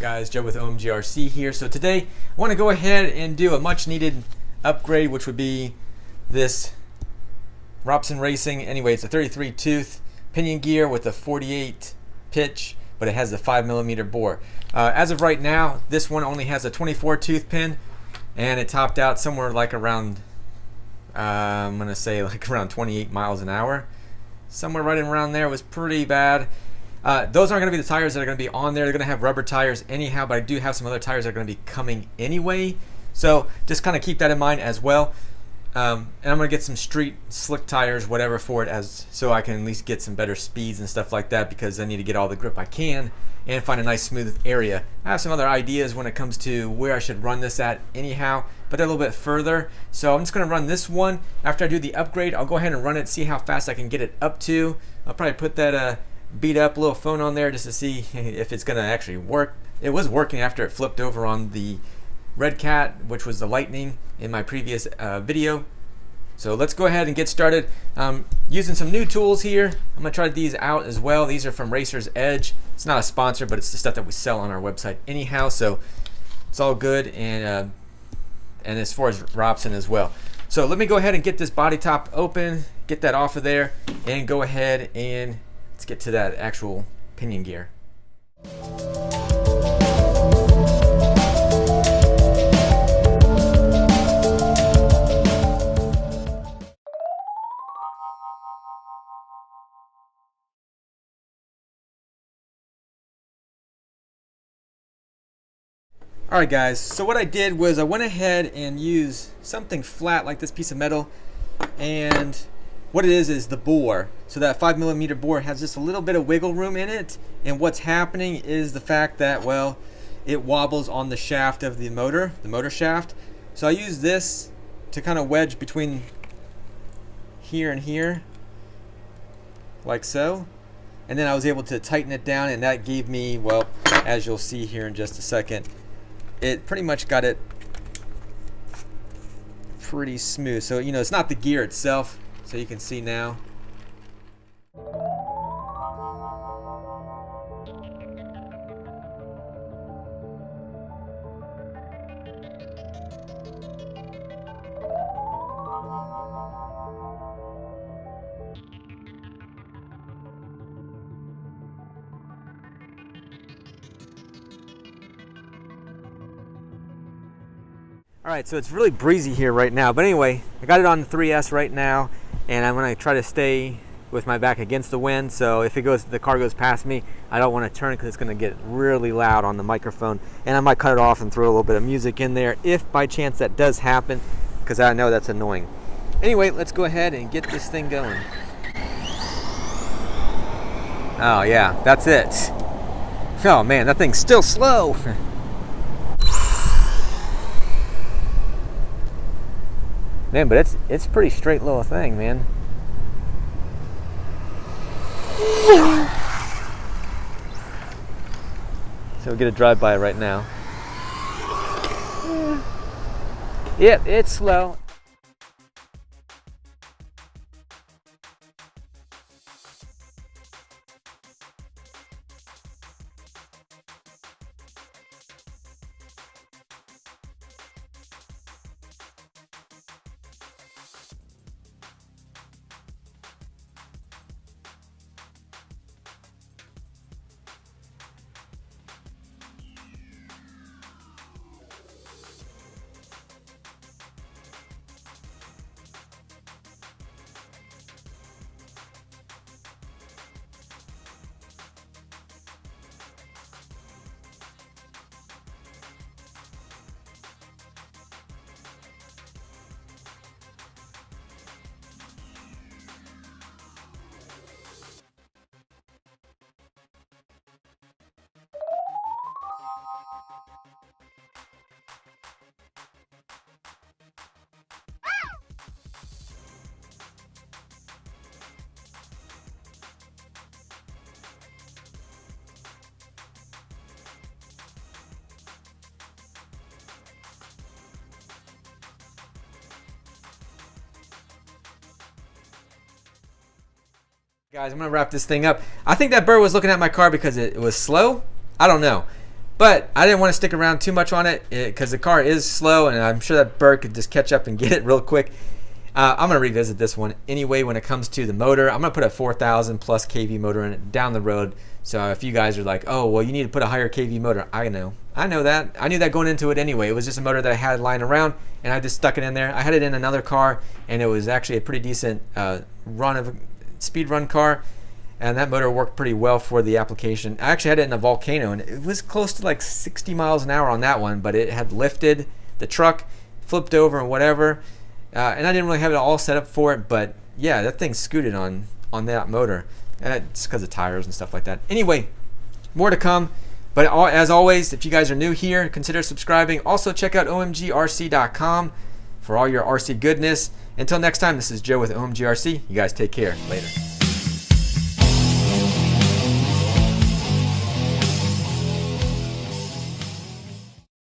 guys, Joe with OMGRC here. So today I want to go ahead and do a much needed upgrade, which would be this Robson Racing. Anyway, it's a 33 tooth pinion gear with a 48 pitch, but it has the 5mm bore. As of right now, this one only has a 24 tooth pin, and it topped out somewhere like around, I'm going to say like around 28 miles an hour. Somewhere right around there. It was pretty bad. Those aren't going to be the tires that are going to be on there. They're going to have rubber tires anyhow, but I do have some other tires that are going to be coming anyway. So just kind of keep that in mind as well. And I'm going to get some street slick tires, whatever, for it, so I can at least get some better speeds and stuff like that, because I need to get all the grip I can and find a nice smooth area. I have some other ideas when it comes to where I should run this at anyhow, but they're a little bit further. So I'm just going to run this one. After I do the upgrade, I'll go ahead and run it, see how fast I can get it up to. I'll probably put that beat up little phone on there just to see if it's going to actually work. It was working after it flipped over on the Red Cat, which was the Lightning in my previous video. So let's go ahead and get started. Using some new tools here. I'm going to try these out as well. These are from Racer's Edge. It's not a sponsor, but it's the stuff that we sell on our website anyhow, so it's all good. And as far as Robson as well. So let me go ahead and get this body top open, get that off of there, and go ahead and let's get to that actual pinion gear. Alright guys, so what I did was I went ahead and used something flat like this piece of metal, and what it is the bore. So that 5mm bore has just a little bit of wiggle room in it, and what's happening is the fact that, well, it wobbles on the shaft of the motor shaft. So I use this to kind of wedge between here and here, like so, and then I was able to tighten it down, and that gave me, well, as you'll see here in just a second, it pretty much got it pretty smooth. So, you know, it's not the gear itself, so you can see now. Alright, so it's really breezy here right now, but anyway, I got it on the 3S right now, and I'm going to try to stay with my back against the wind, so if the car goes past me, I don't want to turn because it's going to get really loud on the microphone, and I might cut it off and throw a little bit of music in there if by chance that does happen, because I know that's annoying. Anyway, let's go ahead and get this thing going. Oh yeah, that's it. Oh man, that thing's still slow. Man, but it's pretty straight little thing, man. So we'll get a drive-by right now. Yep, it's slow. Guys, I'm gonna wrap this thing up. I think that bird was looking at my car because it was slow. I don't know. But I didn't want to stick around too much on it because the car is slow, and I'm sure that Bert could just catch up and get it real quick. I'm going to revisit this one anyway when it comes to the motor. I'm going to put a 4,000 plus kV motor in it down the road. So if you guys are like, oh, well, you need to put a higher kV motor, I know that. I knew that going into it anyway. It was just a motor that I had lying around, and I just stuck it in there. I had it in another car, and it was actually a pretty decent speed run car, and that motor worked pretty well for the application. I actually had it in a Volcano, and it was close to like 60 miles an hour on that one, but it had lifted the truck, flipped over, and whatever. And I didn't really have it all set up for it, but yeah, that thing scooted on that motor. It's because of tires and stuff like that. Anyway, more to come. But as always, if you guys are new here, consider subscribing. Also, check out OMGRC.com for all your RC goodness. Until next time, this is Joe with OMGRC. You guys take care. Later.